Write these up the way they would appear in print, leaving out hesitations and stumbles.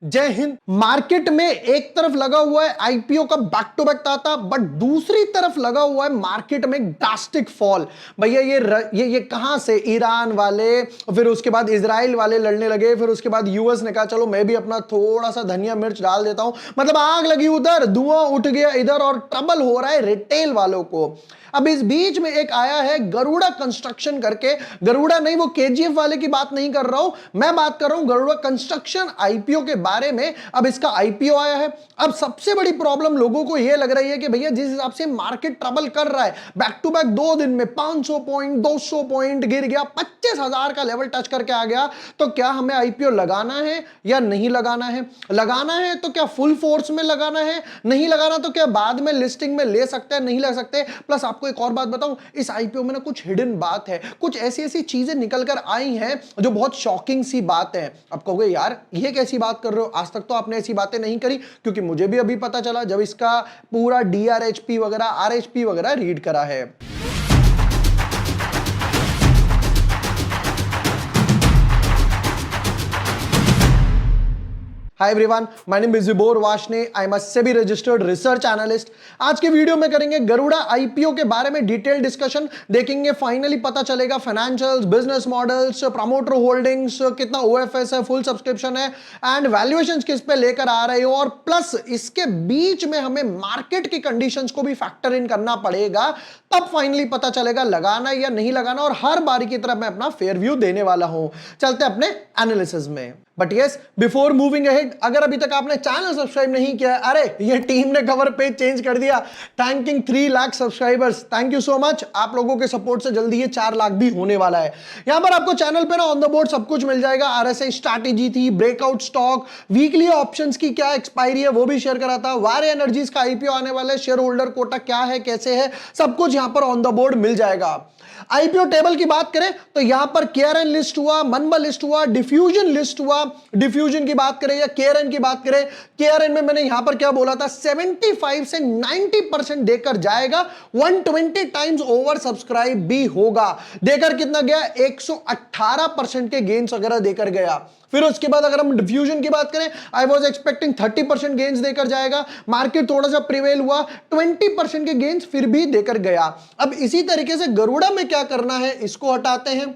जय हिंद। मार्केट में एक तरफ लगा हुआ है आईपीओ का बैक टू बैक ताता, बट दूसरी तरफ लगा हुआ है मार्केट में ड्रास्टिक फॉल। भैया ये कहां से? ईरान वाले, फिर उसके बाद इजराइल वाले लड़ने लगे, फिर उसके बाद यूएस ने कहा चलो मैं भी अपना थोड़ा सा धनिया मिर्च डाल देता हूं। मतलब आग लगी उधर, धुआं उठ गया इधर, और ट्रबल हो रहा है रिटेल वालों को। अब इस बीच में एक आया है गरुड़ा कंस्ट्रक्शन करके। गरुड़ा नहीं, वो केजीएफ वाले की बात नहीं कर रहा हूं, मैं बात कर रहा हूं गरुड़ा कंस्ट्रक्शन आईपीओ के बारे में। अब इसका आईपीओ आया है। अब सबसे बड़ी प्रॉब्लम लोगों को यह लग रही है कि भैया जिस हिसाब से मार्केट ट्रबल कर रहा है, बैक टू बैक 2 दिन में 500 पॉइंट 200 पॉइंट गिर गया, 25,000 का लेवल टच करके आ गया, तो क्या हमें आईपीओ लगाना है या नहीं लगाना है? लगाना है तो क्या फुल फोर्स में लगाना है? नहीं लगाना तो क्या बाद में लिस्टिंग में ले सकते हैं? नहीं ले सकते। प्लस आपको एक और बात बताऊं, इस आईपीओ में ना कुछ हिडन बात है, कुछ ऐसी ऐसी चीजें निकल कर आई हैं जो बहुत शॉकिंग सी बात है। आप कहोगे यार ये कैसी बात कर रहे हो, आज तक तो आपने ऐसी बातें नहीं करी। क्योंकि मुझे भी अभी पता चला जब इसका पूरा डीआरएचपी वगैरह आरएचपी वगैरह रीड करा है। Hi everyone, my name is Vibor Vashne, I am a SEBI registered research analyst. आज के वीडियो में करेंगे गरुड़ा आईपीओ के बारे में डिटेल डिस्कशन, देखेंगे फाइनली पता चलेगा financials, business models, promoter holdings, कितना ओएफएस है, फुल सब्सक्रिप्शन है, एंड वैल्यूएशंस किस पे लेकर आ रहे हो, और प्लस इसके बीच में हमें मार्केट की कंडीशंस को भी फैक्टर इन करना पड़ेगा। तब फाइनली पता चलेगा लगाना या नहीं लगाना, और हर बारी की तरह मैं अपना फेयर व्यू देने वाला हूं। चलते अपने एनालिसिस में। But yes, before moving ahead, अगर अभी तक आपने चैनल सब्सक्राइब नहीं किया है, अरे ये टीम ने कवर पेज चेंज कर दिया, thanking 3 lakh subscribers, thank you so much. आप लोगों के सपोर्ट से जल्दी ये 4 लाख भी होने वाला है। यहां पर आपको चैनल पे ना ऑन द बोर्ड सब कुछ मिल जाएगा। आरएसआई स्ट्रैटेजी थी, ब्रेकआउट स्टॉक, वीकली ऑप्शंस की क्या एक्सपायरी है वो भी शेयर करा था, वारे एनर्जीज का आईपीओ आने वाला है, शेयर होल्डर कोटा क्या है, कैसे है, सब कुछ यहां पर ऑन द बोर्ड मिल जाएगा। आईपीओ टेबल की बात करें तो यहां पर केआरएन लिस्ट हुआ, मनबा लिस्ट हुआ, डिफ्यूजन लिस्ट हुआ। डिफ्यूजन की बात करें या केआरएन की बात करें, केआरएन में मैंने यहां पर क्या बोला था, 75 से 90% देकर जाएगा, 120 टाइम्स ओवर सब्सक्राइब भी होगा। देकर कितना गया, 118% के गेन्स वगैरह देकर गया। फिर उसके बाद अगर हम डिफ्यूजन की बात करें, आई वॉज एक्सपेक्टिंग 30% गेन्स देकर जाएगा, मार्केट थोड़ा सा प्रिवेल हुआ, 20% के गेन्स फिर भी देकर गया। अब इसी तरीके से गरुड़ा में क्या करना है, इसको हटाते हैं,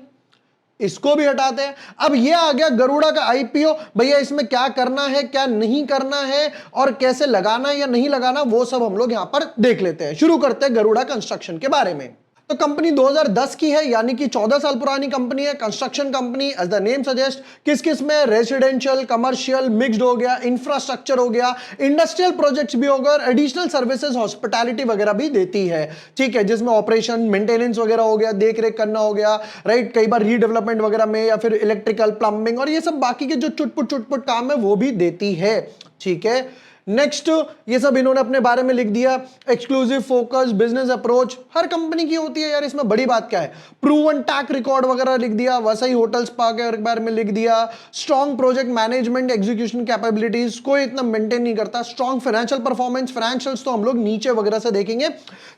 इसको भी हटाते हैं। अब ये आ गया गरुड़ा का आईपीओ। भैया इसमें क्या करना है, क्या नहीं करना है, और कैसे लगाना है या नहीं लगाना, वो सब हम लोग यहां पर देख लेते हैं। शुरू करते हैं गरुड़ा कंस्ट्रक्शन के बारे में। तो कंपनी 2010 की है, यानी कि 14 साल पुरानी कंपनी है। Construction company, as the name suggest, किस किस में, रेजिडेंशियल, कमर्शियल, मिक्स्ड हो गया, इंफ्रास्ट्रक्चर हो गया, इंडस्ट्रियल प्रोजेक्ट्स भी हो गए, एडिशनल सर्विसेज, हॉस्पिटैलिटी वगैरह भी देती है। ठीक है, जिसमें ऑपरेशन, मेंटेनेंस वगैरह हो गया, देख रेख करना हो गया, राइट, कई बार रीडेवलपमेंट वगैरह में, या फिर इलेक्ट्रिकल, प्लम्बिंग, और ये सब बाकी के जो चुटपुट काम है वो भी देती है। ठीक है, नेक्स्ट, ये सब इन्होंने अपने बारे में लिख दिया। एक्सक्लूसिव फोकस, बिजनेस अप्रोच हर कंपनी की होती है यार, इसमें बड़ी बात क्या है। प्रूवन ट्रैक रिकॉर्ड वगैरह लिख दिया, वसई होटल स्पा के बारे में लिख दिया। Strong project management execution capabilities, कोई इतना मेंटेन नहीं करता। स्ट्रॉन्ग फाइनेंशियल परफॉर्मेंस, फाइनेंशियल्स तो हम लोग नीचे वगैरह से देखेंगे।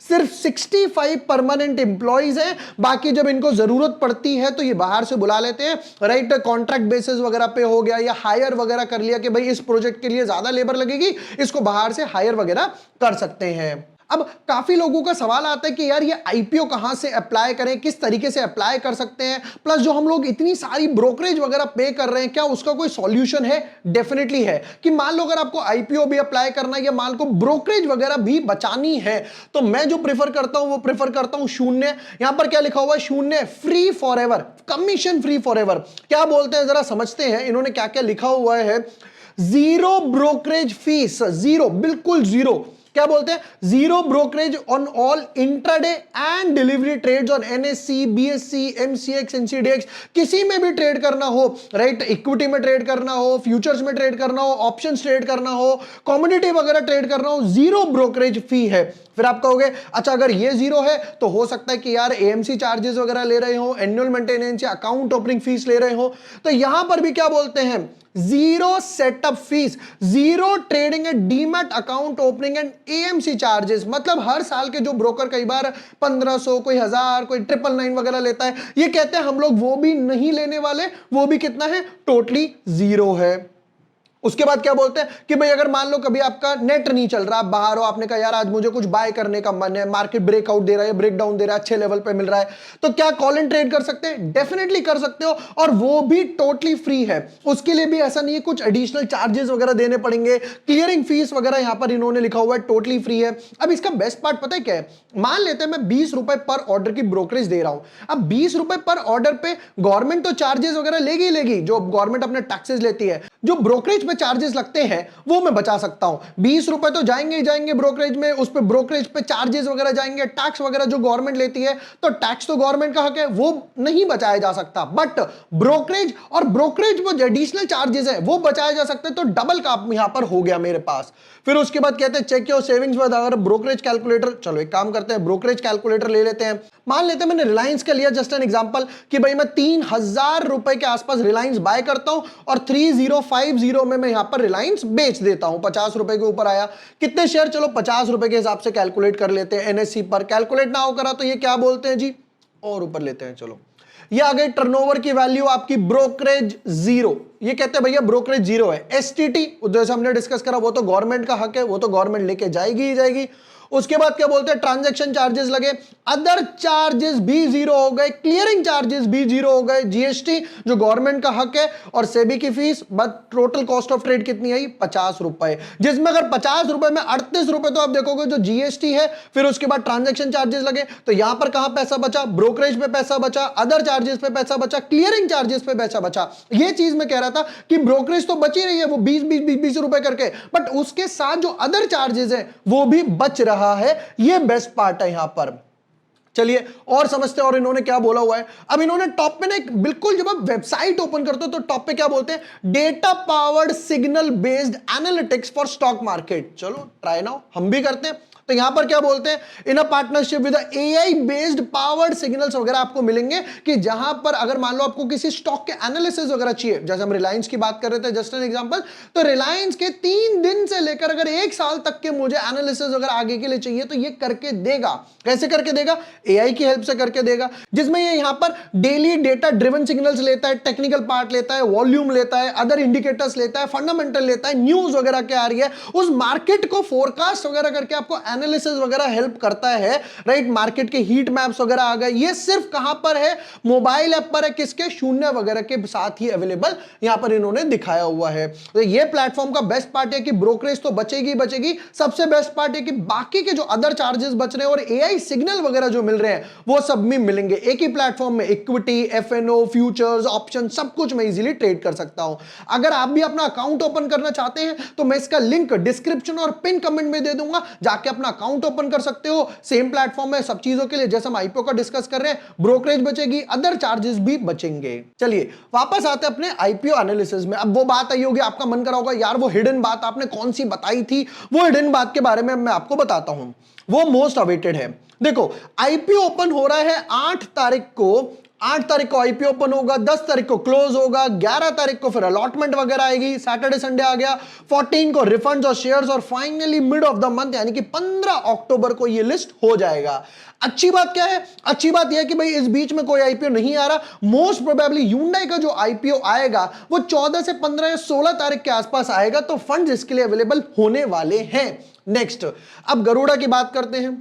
सिर्फ 65 परमानेंट इंप्लॉइज हैं, बाकी जब इनको जरूरत पड़ती है तो ये बाहर से बुला लेते हैं, राइट, कॉन्ट्रैक्ट बेसिस वगैरह पे हो गया, या हायर वगैरह कर लिया कि भाई इस प्रोजेक्ट के लिए ज्यादा लेबर लगेगी, इसको बाहर से हायर वगैरह कर सकते हैं। अब काफी लोगों का सवाल आता है कि यार ये आईपीओ कहां से अप्लाई करें, किस तरीके से अप्लाई कर सकते हैं, प्लस जो हम लोग इतनी सारी ब्रोकरेज वगैरह पे कर रहे हैं, क्या उसका कोई सॉल्यूशन है? डेफिनेटली है। कि मान लो अगर आपको आईपीओ भी अप्लाई करना है, या मान लो ब्रोकरेज वगैरह भी बचानी है, तो मैं जो प्रेफर करता हूं वो प्रेफर करता हूं शून्य। यहां पर क्या लिखा हुआ है, शून्य, free for ever, commission free for ever. क्या बोलते हैं जरा समझते हैं, इन्होंने क्या क्या लिखा हुआ है। जीरो ब्रोकरेज फीस, जीरो, बिल्कुल जीरो। क्या बोलते हैं, zero brokerage on all intraday and delivery trades on NSC, BSC, MCX, NCDX, किसी में भी ट्रेड करना हो, राइट, इक्विटी में ट्रेड करना हो, फ्यूचर्स में ट्रेड करना हो, ऑप्शंस ट्रेड करना हो, कमोडिटी वगैरह ट्रेड करना हो, जीरो ब्रोकरेज फी है। फिर आप कहोगे अच्छा अगर ये जीरो है तो हो सकता है कि यार एएमसी चार्जेस वगैरह ले रहे हो, एनुअल मेंटेनेंस या अकाउंट ओपनिंग फीस ले रहे हो, तो यहां पर भी क्या बोलते हैं, zero setup fees, zero trading and demat account opening and AMC charges. मतलब हर साल के जो ब्रोकर कई बार 1500, कोई 1000, कोई 999 वगैरह लेता है, ये कहते हैं हम लोग वो भी नहीं लेने वाले, वो भी कितना है, टोटली जीरो है। उसके बाद क्या बोलते हैं कि भाई अगर मान लो कभी आपका नेट नहीं चल रहा, आप बाहर हो, आपने कहा यार आज मुझे कुछ बाय करने का मन है, मार्केट ब्रेकआउट दे रहा है, ब्रेक डाउन दे रहा है, अच्छे लेवल पे मिल रहा है, तो क्या कॉल एंड ट्रेड कर सकते हैं? डेफिनेटली कर सकते हो, और वो भी टोटली फ्री है। उसके लिए भी ऐसा नहीं है कुछ एडिशनल चार्जेस वगैरह देने पड़ेंगे, क्लियरिंग फीस वगैरह यहां पर इन्होंने लिखा हुआ है टोटली फ्री है। अब इसका बेस्ट पार्ट पता है क्या है? मान लेते हैं मैं 20 रुपए पर ऑर्डर की ब्रोकरेज दे रहा हूं। अब 20 रुपए पर ऑर्डर पे गवर्नमेंट तो चार्जेस वगैरह लेगी, जो गवर्नमेंट अपने टैक्सेस लेती है, जो ब्रोकरेज पे चार्जेस लगते हैं वो मैं बचा सकता हूं। 20 रुपए तो जाएंगे ही जाएंगे ब्रोकरेज में, उस पे ब्रोकरेज पे चार्जेस वगैरह जाएंगे, टैक्स वगैरह जो गवर्नमेंट लेती है, तो टैक्स तो गवर्नमेंट का हक है, वो नहीं बचाया जा सकता। बट ब्रोकरेज और ब्रोकरेज वो एडिशनल चार्जेस है वो बचाया जा सकते, तो डबल का यहां पर हो गया मेरे पास। फिर उसके बाद कहते हैं check your savings with our brokerage calculator. चलो एक काम करते हैं, ब्रोकरेज कैलकुलेटर ले लेते हैं। मान लेते हैं मैंने रिलायंस का लिया जस्ट एन एग्जांपल कि भाई मैं 3000 रुपए के आसपास रिलायंस बाय करता हूं और 3050 में मैं यहां पर रिलायंस बेच देता हूं, 50 रुपए के ऊपर आया। कितने शेयर? चलो 50 रुपए के हिसाब से कैलकुलेट कर लेते हैं, एनएससी पर कैलकुलेट ना हो करा तो ये क्या बोलते हैं जी, और ऊपर लेते हैं। चलो ये आ गई टर्नओवर की वैल्यू आपकी, ब्रोकरेज जीरो। ये कहते हैं भैया ब्रोकरेज जीरो है। एसटीटी जैसे हमने डिस्कस करा वो तो गवर्नमेंट का हक है, वो तो गवर्नमेंट लेके जाएगी ही जाएगी। उसके बाद क्या बोलते हैं? ट्रांजैक्शन चार्जेस लगे, अदर चार्जेस भी जीरो हो गए, क्लियरिंग चार्जेस भी जीरो हो गए, जीएसटी जो गवर्नमेंट का हक है, और सेबी की fees. But total cost of trade कितनी आई? 50 रुपए, जिसमें अगर 50 रुपए में 38 रुपए तो आप देखोगे जो जीएसटी है, फिर उसके बाद ट्रांजैक्शन चार्जेस लगे, तो यहां पर कहां पैसा बचा? ब्रोकरेज पे पैसा बचा, अदर चार्जेस पे पैसा बचा, क्लियरिंग चार्जेस पे पैसा बचा। ये चीज मैं कह रहा था कि ब्रोकरेज तो बची रही है वो 20 रुपए करके, बट उसके साथ जो अदर चार्जेस है वो भी बच रहा है। ये बेस्ट पार्ट है यहां पर। चलिए और समझते हैं, और इन्होंने क्या बोला हुआ है। अब इन्होंने टॉप पे ना एक बिल्कुल, जब आप वेबसाइट ओपन करते हो तो टॉप पे क्या बोलते हैं? Data powered signal based analytics for stock market. चलो ट्राई नाउ, हम भी करते हैं। तो यहां पर क्या बोलते हैं? In a partnership with AI based powered signals वगैरह आपको मिलेंगे, कि जहां पर अगर मान लो आपको किसी स्टॉक के एनालिसिस वगैरह चाहिए, जैसे हम रिलायंस की बात कर रहे थे जस्ट एन एग्जांपल, तो रिलायंस के 3 दिन से लेकर अगर 1 साल तक के मुझे एनालिसिस वगैरह आगे के लिए चाहिए तो ये करके देगा। कैसे करके देगा? एआई की हेल्प से करके देगा, जिसमें ये यहां पर डेली डेटा ड्रिवन सिग्नल्स लेता है, टेक्निकल पार्ट लेता है, वॉल्यूम लेता है, अदर इंडिकेटर्स लेता है, फंडामेंटल लेता है, न्यूज वगैरह क्या आ रही है उस मार्केट को फोरकास्ट वगैरह करके आपको एनालिसिस वगैरह हेल्प करता है, राइट। मार्केट के हीट मैप्स वगैरह आ गए। ये सिर्फ कहां पर है? मोबाइल ऐप पर है, किसके? शून्य वगैरह के साथ ही अवेलेबल यहां पर इन्होंने दिखाया हुआ है। तो ये प्लेटफॉर्म का बेस्ट पार्ट है कि ब्रोकरेज तो बचेगी बचेगी, सबसे बेस्ट पार्ट है कि बाकी के जो अदर चार्जेस बच रहे हैं और एआई सिग्नल वगैरह जो मिल रहे हैं वो सब में मिलेंगे एक ही प्लेटफॉर्म में। इक्विटी, एफएनओ, फ्यूचर्स, ऑप्शन, सब कुछ मैं इजीली ट्रेड कर सकता हूं। अगर आप भी अपना अकाउंट ओपन करना चाहते हैं तो मैं इसका लिंक डिस्क्रिप्शन और पिन कमेंट में दे दूंगा, जाके अपना अकाउंट ओपन कर सकते हो। सेम प्लेटफॉर्म है सब चीजों के लिए, जैसे हम आईपीओ का डिस्कस कर रहे हैं, ब्रोकरेज बचेगी, अदर चार्जेस भी बचेंगे। चलिए वापस आते हैं अपने आईपीओ एनालिसिस में। अब वो बात आई होगी, आपका मन करा होगा यार वो हिडन बात आपने कौन सी बताई थी, वो हिडन बात के बारे में मैं आपको बताता हूं। वो मोस्ट अवेटेड है। देखो आईपीओ ओपन हो रहा है 8 तारीख को, 8 तारीख को आईपीओ ओपन होगा, 10 तारीख को क्लोज होगा, 11 तारीख को फिर अलॉटमेंट वगैरह आएगी, सैटरडे संडे आ गया, 14 को रिफंड्स और शेयर्स, और finally mid of the month यानी कि 15 अक्टूबर को ये लिस्ट हो जाएगा। अच्छी बात क्या है? अच्छी बात यह है कि भाई इस बीच में कोई आईपीओ नहीं आ रहा। मोस्ट प्रोबेबली Hyundai का जो आईपीओ आएगा वो 14 से 15 या 16 तारीख के आसपास आएगा, तो फंड्स इसके लिए अवेलेबल होने वाले हैं। नेक्स्ट अब गरुड़ा की बात करते हैं।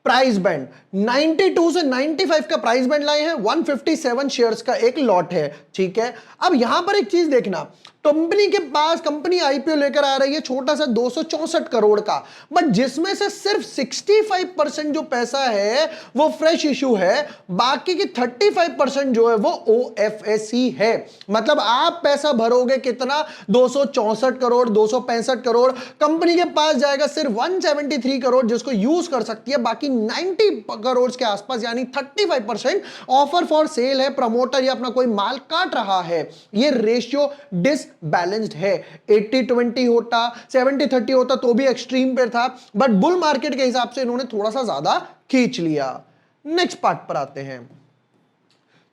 प्राइस बैंड 92 से 95 का प्राइस बैंड लाए हैं, 157 शेयर्स का एक लॉट है, ठीक है। अब यहां पर एक चीज देखना, कंपनी के पास, कंपनी आईपीओ लेकर आ रही है छोटा सा 264 करोड़ का, बट जिसमें से सिर्फ 65% जो पैसा है वो फ्रेश इशू है, बाकी की 35% जो है वो ओएफएसई है। मतलब आप पैसा भरोगे कितना? 264 करोड़, 265 करोड़, कंपनी के पास जाएगा सिर्फ 173 करोड़ जिसको यूज कर सकती है, बाकी 90 करोड़ के आसपास यानी 35% ऑफर फॉर सेल है, प्रमोटर या अपना कोई माल काट रहा है। ये रेशियो डिसबैलेंस्ड है। 80-20 होता, 70-30 होता तो भी एक्सट्रीम पे था, बट बुल मार्केट के हिसाब से इन्होंने थोड़ा सा ज्यादा खींच लिया। नेक्स्ट पार्ट पर आते हैं।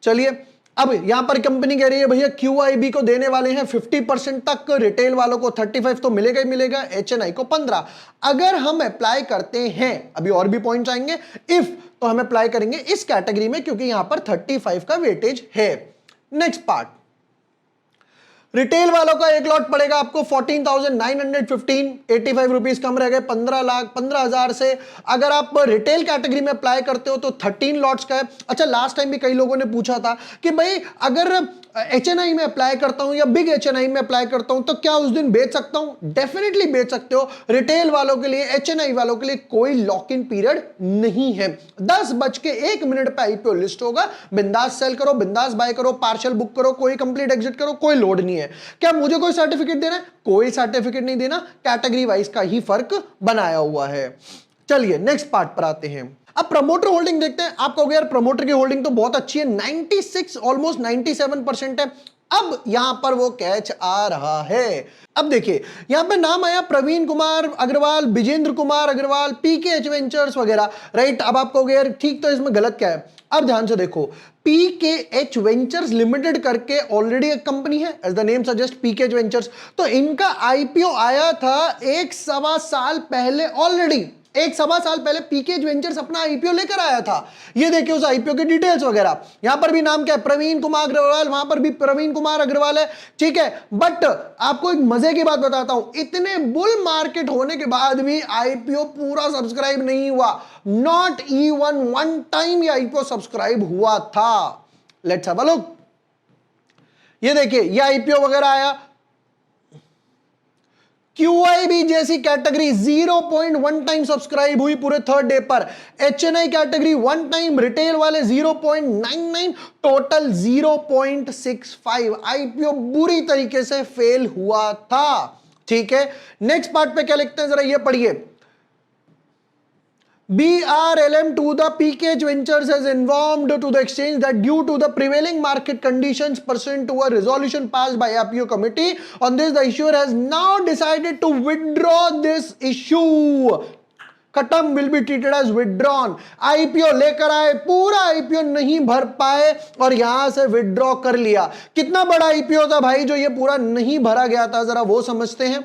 चलिए अब यहां पर कंपनी कह रही है भैया QIB को देने वाले हैं 50% तक, रिटेल वालों को 35 तो मिलेगा ही मिलेगा, HNI को 15। अगर हम अप्लाई करते हैं, अभी और भी पॉइंट्स आएंगे, इफ तो हम अप्लाई करेंगे इस कैटेगरी में क्योंकि यहां पर 35 का वेटेज है। नेक्स्ट पार्ट, रिटेल वालों का एक लॉट पड़ेगा आपको 14,915, 85 रुपीज कम रह गए, 15,15,000 से। अगर आप रिटेल कैटेगरी में अप्लाई करते हो तो 13 लॉट्स का है। अच्छा, लास्ट टाइम भी कई लोगों ने पूछा था कि भाई अगर HNI में अप्लाई करता हूं या बिग HNI में अप्लाई करता हूं तो क्या उस दिन बेच सकता हूं? डेफिनेटली बेच सकते हो। रिटेल वालों के लिए, HNI वालों के लिए कोई लॉक इन पीरियड नहीं है। 10:01 पे IPO लिस्ट होगा, बिंदास सेल करो, बिंदास बाय करो, पार्शियल बुक करो, कोई कंप्लीट एग्जिट करो, कोई लोड नहीं है। क्या मुझे कोई सर्टिफिकेट देना है? कोई सर्टिफिकेट नहीं देना, कैटेगरी वाइज का ही फर्क बनाया हुआ है। चलिए नेक्स्ट पार्ट पर आते हैं। अब प्रमोटर होल्डिंग देखते हैं। आप कहोगे यार प्रमोटर की होल्डिंग तो बहुत अच्छी है, 96 ऑलमोस्ट 97% है। अब यहां पर वो कैच आ रहा है। अब देखिए यहां पे नाम आया प्रवीण कुमार अग्रवाल, विजेंद्र कुमार अग्रवाल, PKH वेंचर्स वगैरह, राइट। अब आप कहोगे यार ठीक, तो इसमें गलत क्या है? अब ध्यान से देखो, PKH वेंचर्स लिमिटेड करके ऑलरेडी एक कंपनी है, as the name suggest PKH ventures. तो इनका IPO आया था 1.25 साल पहले, ऑलरेडी 1.25 साल पहले PKH वेंचर्स अपना IPO लेकर आया था। ये देखिए उस IPO के डिटेल्स वगैरह, यहां पर भी नाम क्या है? प्रवीण कुमार अग्रवाल, वहां पर भी प्रवीण कुमार अग्रवाल है, ठीक है। बट आपको एक मजे की बात बताता हूं, इतने बुल मार्केट होने के बाद भी IPO पूरा सब्सक्राइब नहीं हुआ। नॉट इवन वन टाइम ये IPO सब्सक्राइब हुआ था। Let's have a look. ये देखिए ये IPO वगैरह आया, QIB जैसी कैटेगरी 0.1 टाइम सब्सक्राइब हुई पूरे थर्ड डे पर। HNI कैटेगरी 1 टाइम, रिटेल वाले 0.99, टोटल 0.65। IPO बुरी तरीके से फेल हुआ था, ठीक है। नेक्स्ट पार्ट पे क्या लिखते हैं जरा ये पढ़िए। BRLM to the PKH Ventures has informed to the exchange that due to the prevailing market conditions pursuant to a resolution passed by IPO committee on this, the issuer has now decided to withdraw this issue. खत्म, will be treated as withdrawn। IPO लेकर आए, पूरा IPO नहीं भर पाए और यहां से विड्रॉ कर लिया। कितना बड़ा IPO था भाई जो ये पूरा नहीं भरा गया था, जरा वो समझते हैं।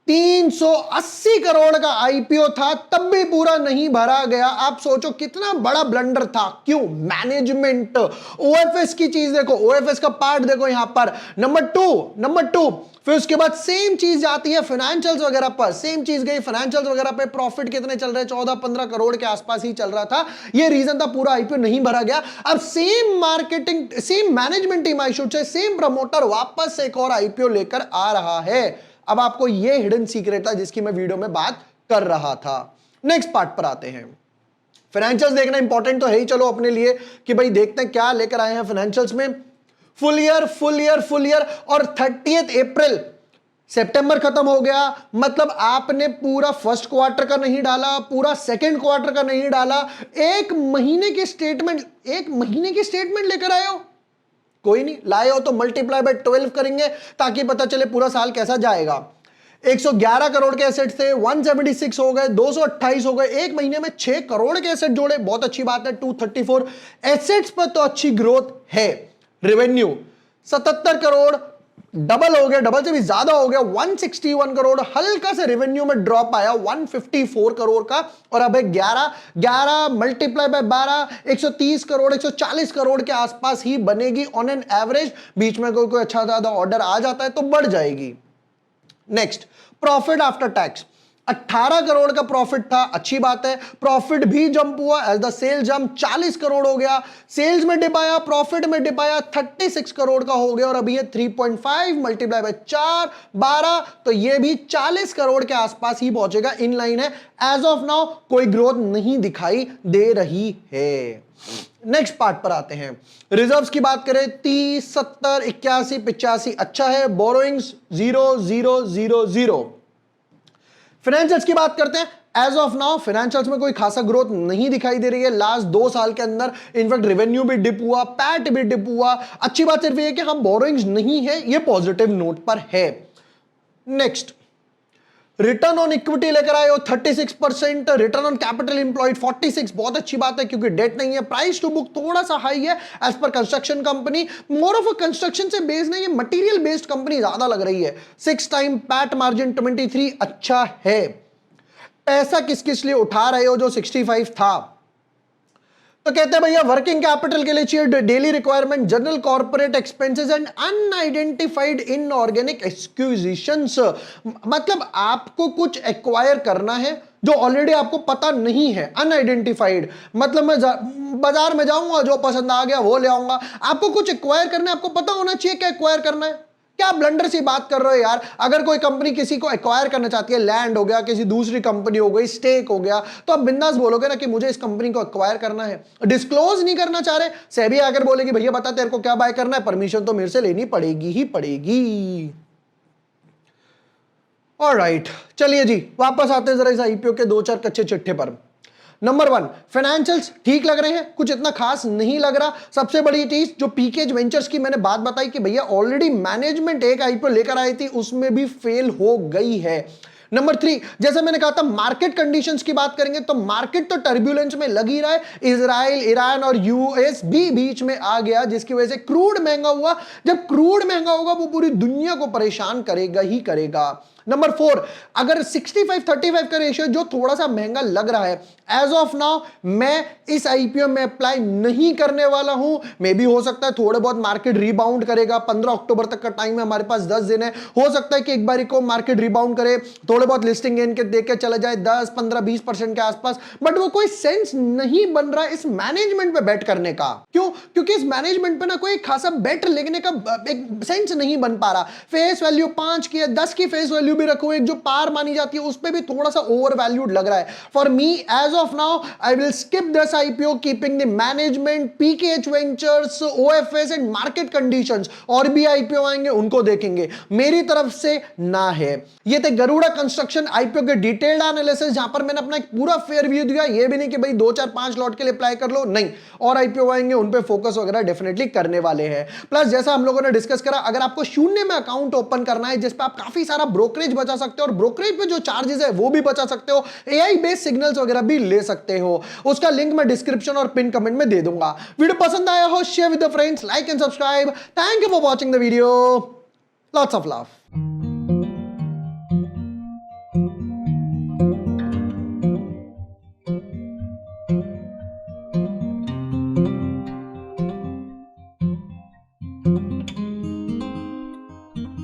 380 करोड़ का IPO था, तब भी पूरा नहीं भरा गया। आप सोचो कितना बड़ा ब्लंडर था। क्यों? मैनेजमेंट। OFS की चीज देखो, OFS का पार्ट देखो यहां पर। नंबर टू, फिर उसके बाद सेम चीज जाती है फाइनेंशियल्स वगैरह पर। सेम चीज गई फाइनेंशियल्स वगैरह पे, प्रॉफिट कितने चल रहे? 14-15 करोड़ के आसपास ही चल रहा था। ये रीजन था पूरा IPO नहीं भरा गया। अब same marketing, same management team, I should say same promoter वापस से एक और IPO लेकर आ रहा है। अब आपको ये हिडन सीक्रेट था जिसकी मैं वीडियो में बात कर रहा था। नेक्स्ट पार्ट पर आते हैं। फाइनेंशियल्स देखना इंपॉर्टेंट तो है ही, चलो अपने लिए कि भाई देखते हैं क्या लेकर आए हैं फाइनेंशियल्स में। फुल ईयर और 30 अप्रैल, सितंबर खत्म हो गया, मतलब आपने पूरा फर्स्ट क्वार्टर का नहीं डाला, पूरा सेकंड क्वार्टर का नहीं डाला, एक महीने की स्टेटमेंट लेकर आए हो। कोई नहीं, लाए हो तो मल्टीप्लाई बाय 12 करेंगे ताकि पता चले पूरा साल कैसा जाएगा। 111 करोड़ के एसेट थे, 176 हो गए, 228 हो गए, एक महीने में 6 करोड़ के एसेट जोड़े, बहुत अच्छी बात है। 234 एसेट्स पर तो अच्छी ग्रोथ है। रेवेन्यू 77 करोड़, डबल हो गया, डबल से भी ज्यादा हो गया, 161 करोड़। हल्का से रेवेन्यू में ड्रॉप आया 154 करोड़ का, और अब 11 मल्टीप्लाई बाय 12, 130 करोड़, 140 करोड़ के आसपास ही बनेगी ऑन एन एवरेज। बीच में कोई अच्छा ज्यादा ऑर्डर आ जाता है तो बढ़ जाएगी। Next, profit after tax 18 crore का प्रॉफिट था, अच्छी बात है। प्रॉफिट भी जंप हुआ as the sale jump, 40 crore हो गया। सेल्स में डिप आया, प्रॉफिट में डिप आया, 36 करोड़ का हो गया, और अभी ये 3.5 मल्टीप्लाई बाय 4, 12, तो ये भी 40 करोड़ के आसपास ही पहुंचेगा। इन लाइन है एज ऑफ नाउ, कोई ग्रोथ नहीं दिखाई दे रही है। नेक्स्ट पार्ट पर आते हैं। रिजर्व्स की बात करें 30, 70, 81, 85 अच्छा है। बोरोइंग्स 0। फाइनेंशियल्स की बात करते हैं। एज ऑफ नाउ फाइनेंशियल्स में कोई खासा ग्रोथ नहीं दिखाई दे रही है लास्ट 2 साल के अंदर। इनफैक्ट रेवेन्यू भी डिप हुआ, पैट भी डिप हुआ। अच्छी बात सिर्फ ये है कि हम बोरोइंग्स नहीं है, ये पॉजिटिव नोट पर है। नेक्स्ट, रिटर्न ऑन इक्विटी लेकर आए हो 36%, रिटर्न ऑन कैपिटल एम्प्लॉयड 46, बहुत अच्छी बात है क्योंकि डेट नहीं है। प्राइस टू बुक थोड़ा सा हाई है एज पर construction company, more of a construction से बेस्ड नहीं, ये मटेरियल बेस्ड कंपनी ज्यादा लग रही है। 6 टाइम पैट मार्जिन 23, अच्छा है। पैसा किस किस लिए उठा रहे हो जो 65 था? तो कहते हैं भैया वर्किंग कैपिटल के लिए चाहिए daily requirement, general corporate expenses and unidentified inorganic acquisitions. मतलब आपको कुछ एक्वायर करना है जो ऑलरेडी आपको पता नहीं है, अनआइडेंटिफाइड मतलब मैं बाजार में जाऊंगा, जो पसंद आ गया वो ले आऊंगा। आपको कुछ एक्वायर करना है, आपको पता होना चाहिए क्या एक्वायर करना है। क्या आप ब्लंडर सी बात कर रहे हो यार? अगर कोई कंपनी किसी को एक्वायर करना चाहती है, लैंड हो गया, किसी दूसरी कंपनी हो गई, स्टेक हो गया, तो आप बिंदास बोलोगे ना कि मुझे इस कंपनी को एक्वायर करना है। डिस्क्लोज नहीं करना चाह रहे, सेबी आकर बोलेगी भैया बता तेरे को क्या बाय करना है, परमिशन तो मेरे से लेनी पड़ेगी ही पड़ेगी। ऑलराइट, चलिए जी वापस आते हैं जरा इस आईपीओ के दो चार कच्चे चिट्ठे पर। नंबर 1, फाइनेंशियल्स ठीक लग रहे हैं, कुछ इतना खास नहीं लग रहा। सबसे बड़ी चीज जो पीकेज वेंचर्स की मैंने बात बताई कि भैया ऑलरेडी मैनेजमेंट एक आईपीओ लेकर आई थी, उसमें भी फेल हो गई है। नंबर 3, जैसे मैंने कहा था मार्केट कंडीशंस की बात करेंगे तो मार्केट तो टर्ब्यूलेंस में लग ही रहा है। इजराइल, ईरान और यूएस भी बीच में आ गया, जिसकी वजह से क्रूड महंगा हुआ। जब क्रूड महंगा होगा वो पूरी दुनिया को परेशान करेगा ही करेगा। नंबर 4, अगर 65-35 का रेशियो जो थोड़ा सा महंगा लग रहा है, एज ऑफ नाउ मैं इस आईपीओ में अप्लाई नहीं करने वाला हूं। मे भी हो सकता है थोड़े बहुत मार्केट रिबाउंड करेगा, 15 अक्टूबर तक का टाइम है, हमारे पास 10 दिन है। हो सकता है कि एक बारी को मार्केट रिबाउंड करे, थोड़े बहुत लिस्टिंग गेन के देके चला जाए 10, 15, 20% के आसपास, बट वो कोई सेंस नहीं बन रहा इस मैनेजमेंट पे बेट करने का। क्यों? क्योंकि इस मैनेजमेंट पे ना कोई खासा बेट लेने का एक सेंस नहीं बन पा रहा। फेस वैल्यू 5 की है, 10 की फेस वैल्यू भी रखो, एक जो पार मानी जाती है उस पे भी थोड़ा सा ओवर वैल्यूड लग रहा है। For me as of now I will skip this IPO, keeping the management, PKH ventures, OFS and market conditions. और भी आईपीओ आएंगे उनको देखेंगे, मेरी तरफ से ना है। ये थे गरुड़ा कंस्ट्रक्शन आईपीओ के डिटेल्ड एनालिसिस, जहां पर मैंने अपना एक पूरा फेयर व्यू दिया। ये भी नहीं कि भाई 2 4 5 लॉट के लिए अप्लाई कर लो, नहीं, और आईपीओ आएंगे उन पे फोकस वगैरह डेफिनेटली करने वाले हैं। प्लस जैसा हम लोगों ने डिस्कस करा, अगर आपको शून्य में अकाउंट ओपन करना है जिस पे आप काफी सारा ब्रोकरेज बचा सकते हो, और ब्रोकरेज पे जो चार्जेस है वो भी बचा सकते हो, एआई बेस्ड सिग्नल्स वगैरह भी ले सकते हो, उसका लिंक मैं डिस्क्रिप्शन और पिन कमेंट में दे दूंगा। वीडियो पसंद आया हो share with the friends, like and subscribe. Thank you for watching the video, lots of love.